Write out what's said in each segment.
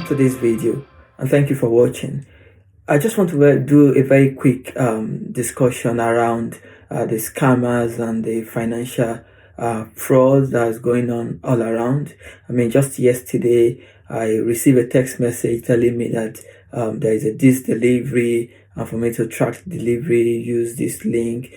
today's video, and thank you for watching. I just want to do a very quick discussion around the scammers and the financial fraud that's going on all around. I mean, just yesterday, I received a text message telling me that there is this delivery, and for me to track the delivery, use this link.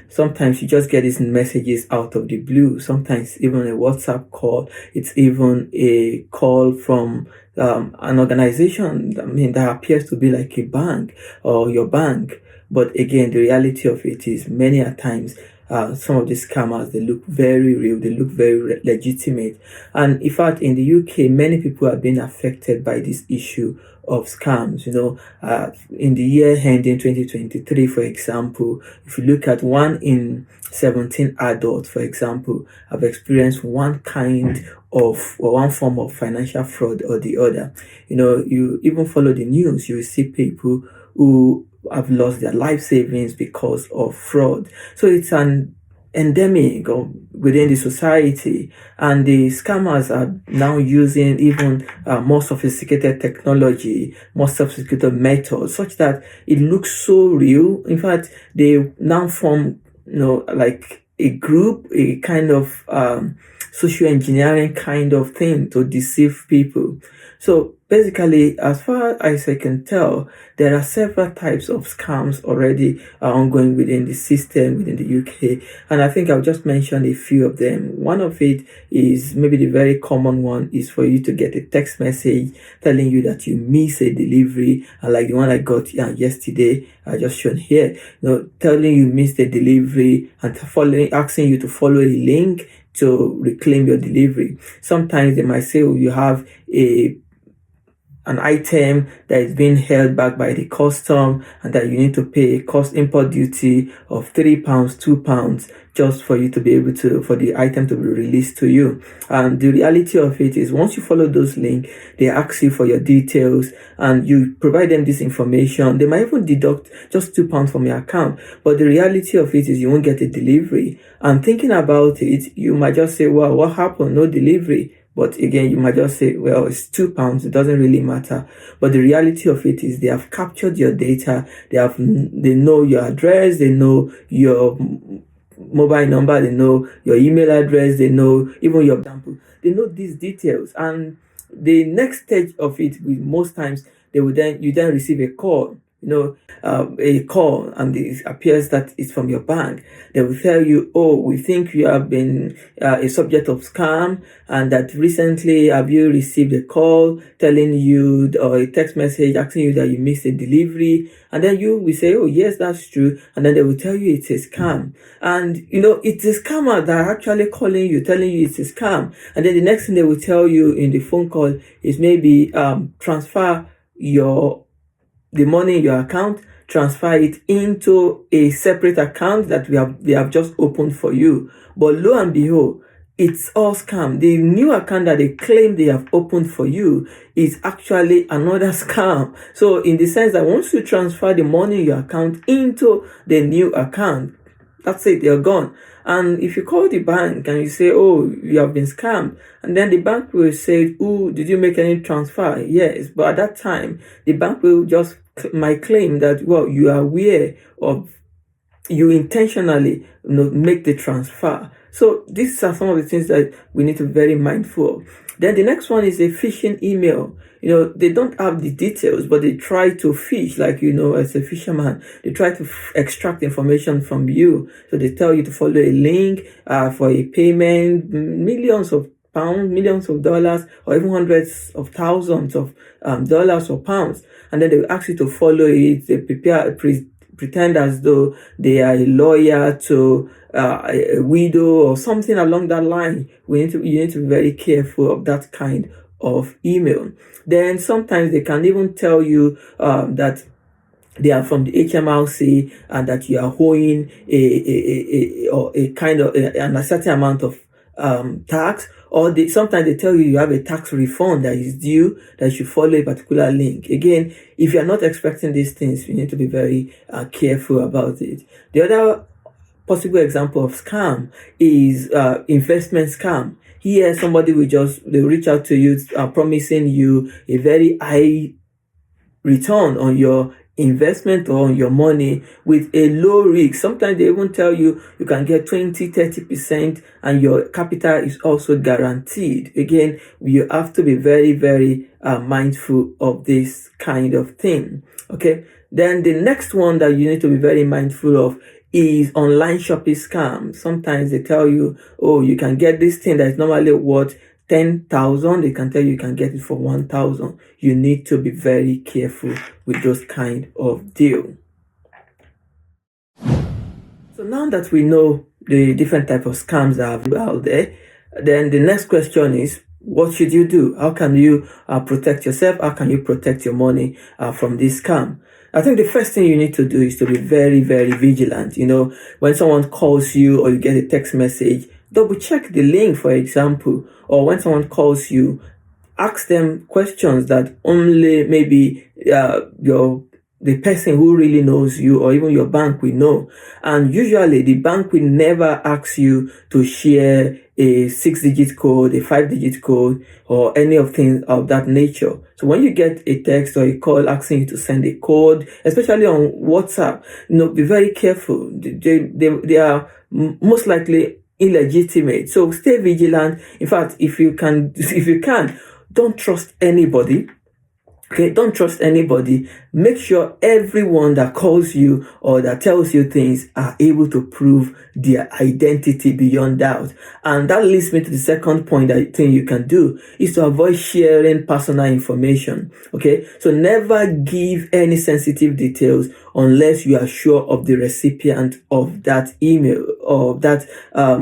Sometimes you just get these messages out of the blue. Sometimes even a WhatsApp call. It's even a call from an organization, that appears to be like a bank or your bank. But again, the reality of it is many a times some of these scammers, they look very real, they look very legitimate. And in fact, in the UK, many people have been affected by this issue of scams. In the year ending 2023, for example, if you look at 1 in 17 adults, for example, have experienced one kind of or one form of financial fraud or the other. You even follow the news, you see people who have lost their life savings because of fraud. So it's an endemic within the society, and the scammers are now using even more sophisticated technology, more sophisticated methods, such that it looks so real. In fact, they now form like a group, a kind of social engineering kind of thing to deceive people. So basically, as far as I can tell, there are several types of scams already ongoing within the system, within the UK. And I think I'll just mention a few of them. One of it is, maybe the very common one, is for you to get a text message telling you that you miss a delivery, like the one I got yesterday, just shown here, telling you missed a delivery and asking you to follow a link to reclaim your delivery. Sometimes they might say, you have an item that is being held back by the custom, and that you need to pay a import duty of £3, £2, just for you to be able for the item to be released to you. And the reality of it is, once you follow those links, they ask you for your details and you provide them this information. They might even deduct just £2 from your account. But the reality of it is, you won't get a delivery. And thinking about it, you might just say, well, what happened? No delivery. But again, you might just say, well, it's £2, it doesn't really matter. But the reality of it is, they have captured your data, they know your address, they know your mobile number, they know your email address, they know even your example. They know these details. And the next stage of it, most times, you then receive a call. A call, and it appears that it's from your bank. They will tell you, we think you have been a subject of scam, and that recently have you received a call telling you, or a text message asking you that you missed a delivery. And then you will say, yes, that's true. And then they will tell you it's a scam. And it's a scammer that are actually calling you, telling you it's a scam. And then the next thing they will tell you in the phone call is maybe transfer the money in your account, transfer it into a separate account that they have just opened for you. But lo and behold, it's all scam. The new account that they claim they have opened for you is actually another scam. So in the sense that once you transfer the money in your account into the new account, that's it, they're gone. And if you call the bank and you say, you have been scammed, and then the bank will say, did you make any transfer? Yes. But at that time, the bank will might claim that, you are aware of, you intentionally make the transfer. So these are some of the things that we need to be very mindful of. Then the next one is a phishing email. They don't have the details, but they try to fish, like, as a fisherman, they try to extract information from you. So they tell you to follow a link for a payment, millions of pounds, millions of dollars, or even hundreds of thousands of dollars or pounds. And then they will ask you to follow it. They pretend as though they are a lawyer to a widow or something along that line. You need to be very careful of that kind of email. Then sometimes they can even tell you that they are from the HMRC and that you are owing a kind of a certain amount of tax, or sometimes they tell you have a tax refund that is due, that you should follow a particular link. Again, if you are not expecting these things, you need to be very careful about it. The other possible example of scam is investment scam. Here, somebody will they reach out to you, promising you a very high return on your investment or on your money with a low risk. Sometimes they even tell you you can get 20-30% and your capital is also guaranteed. Again, you have to be very, very mindful of this kind of thing. Okay, then the next one that you need to be very mindful of is online shopping scams. Sometimes they tell you, oh, you can get this thing that is normally worth 10,000, they can tell you can get it for 1,000. You need to be very careful with those kind of deal. So now that we know the different type of scams that are out there, then the next question is, what should you do? How can you protect yourself? How can you protect your money from this scam? I think the first thing you need to do is to be very, very vigilant. When someone calls you or you get a text message, double check the link, for example, or when someone calls you, ask them questions that only maybe the person who really knows you or even your bank will know. And usually the bank will never ask you to share a 6-digit code, a 5-digit code, or any of things of that nature. So when you get a text or a call asking you to send a code, especially on WhatsApp, be very careful. They are most likely illegitimate. So stay vigilant. In fact, if you can, don't trust anybody. Okay, don't trust anybody. Make sure everyone that calls you or that tells you things are able to prove their identity beyond doubt. And that leads me to the second point that I think you can do is to avoid sharing personal information. Okay, so never give any sensitive details unless you are sure of the recipient of that email or that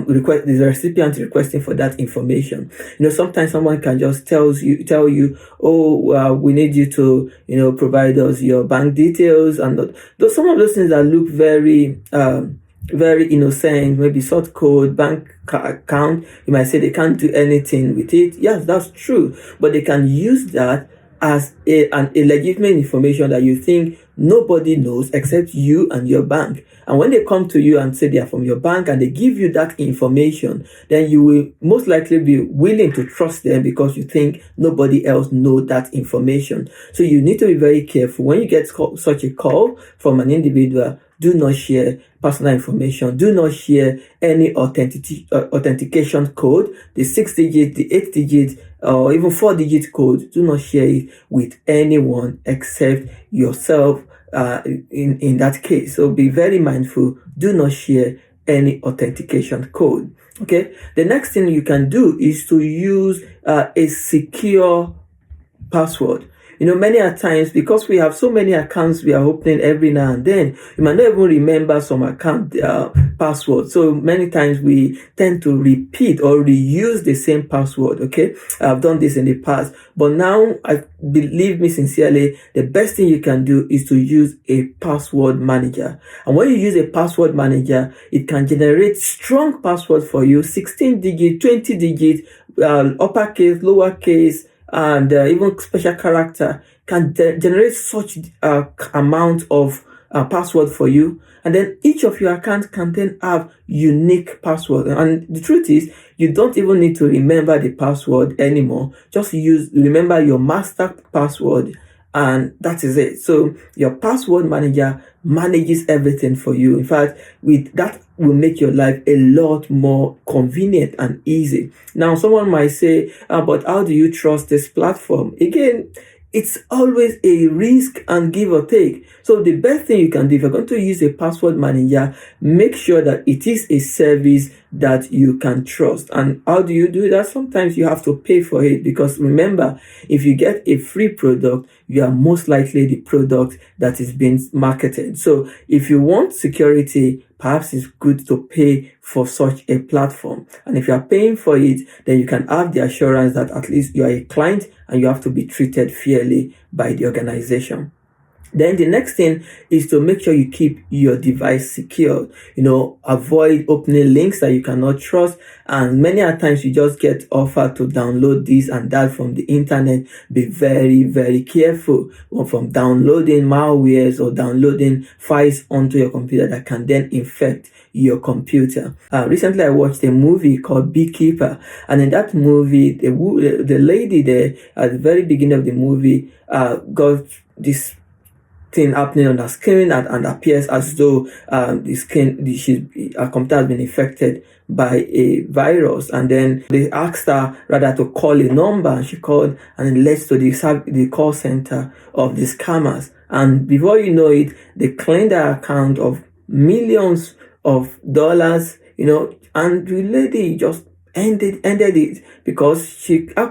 request, the recipient requesting for that information. Sometimes someone can just tell you, oh, we need you to, provide us your bank details, and some of those things that look very, very innocent, maybe sort code, bank account. You might say they can't do anything with it. Yes, that's true, but they can use that as a legitimate information that you think nobody knows except you and your bank. And when they come to you and say they are from your bank and they give you that information, then you will most likely be willing to trust them because you think nobody else knows that information. So you need to be very careful. When you get such a call from an individual, do not share personal information. Do not share any authentication code, the 6-digit, the 8-digit, or even 4-digit code. Do not share it with anyone except yourself in that case. So be very mindful. Do not share any authentication code. Okay. The next thing you can do is to use a secure password. Many a times, because we have so many accounts we are opening every now and then, you might not even remember some account password. So many times we tend to repeat or reuse the same password. Okay, I've done this in the past, but now, believe me sincerely, the best thing you can do is to use a password manager. And when you use a password manager, it can generate strong password for you, 16-digit, 20-digit, uppercase, lowercase, and even special character can generate such amount of password for you. And then each of your accounts can then have unique password. And the truth is, you don't even need to remember the password anymore. Just remember your master password, and that is it. So your password manager manages everything for you. In fact, with that will make your life a lot more convenient and easy. Now, someone might say, but how do you trust this platform? Again, it's always a risk and give or take. So the best thing you can do, if you're going to use a password manager, make sure that it is a service that you can trust. And how do you do that? Sometimes you have to pay for it, because remember, if you get a free product, you are most likely the product that is being marketed. So if you want security, perhaps it's good to pay for such a platform. And if you are paying for it, then you can have the assurance that at least you are a client and you have to be treated fairly by the organization. Then the next thing is to make sure you keep your device secure. Avoid opening links that you cannot trust. And many a times you just get offered to download this and that from the internet. Be very, very careful from downloading malwares or downloading files onto your computer that can then infect your computer. Recently, I watched a movie called Beekeeper, and in that movie, the lady there at the very beginning of the movie got this thing happening on her screen and appears as though her computer has been infected by a virus. And then they asked her rather to call a number, and she called, and it led to the call center of the scammers. And before you know it, they claimed her account of millions of dollars, and the lady just ended it because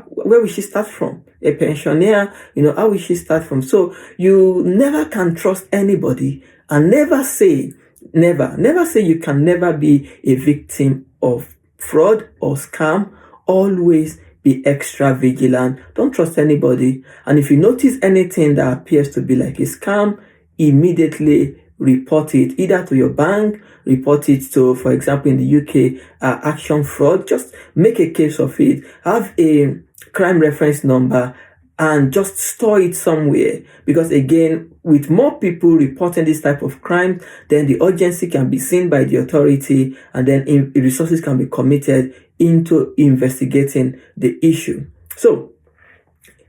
where will she start from? A pensioner, how will she start from? So you never can trust anybody, and never say you can never be a victim of fraud or scam. Always be extra vigilant. Don't trust anybody. And if you notice anything that appears to be like a scam, immediately report it either to your bank, report it to, for example, in the UK, Action Fraud. Just make a case of it. Have a crime reference number and just store it somewhere, because again, with more people reporting this type of crime, then the urgency can be seen by the authority, and then resources can be committed into investigating the issue. So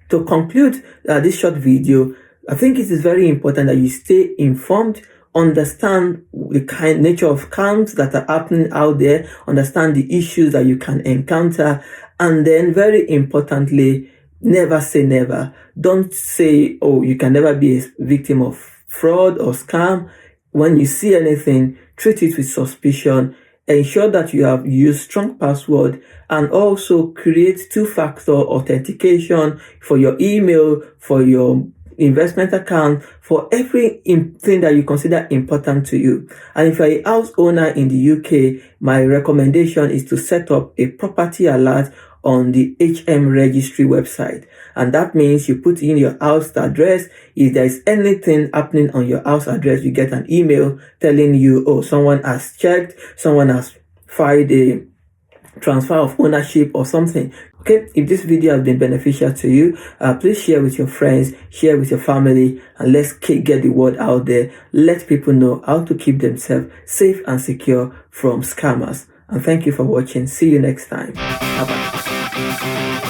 to conclude this short video, I think it is very important that you stay informed, understand the nature of scams that are happening out there, understand the issues that you can encounter, and then very importantly, never say never. Don't say, oh, you can never be a victim of fraud or scam. When you see anything, treat it with suspicion. Ensure that you have used strong password, and also create two-factor authentication for your email, for your investment account, for everything that you consider important to you. And if you're a house owner in the UK, my recommendation is to set up a property alert on the HM registry website. And that means you put in your house address. If there is anything happening on your house address, you get an email telling you, oh, someone has checked, someone has filed a transfer of ownership or something. Okay, if this video has been beneficial to you, please share with your friends, share with your family, and let's get the word out there. Let people know how to keep themselves safe and secure from scammers. And thank you for watching. See you next time. Bye bye.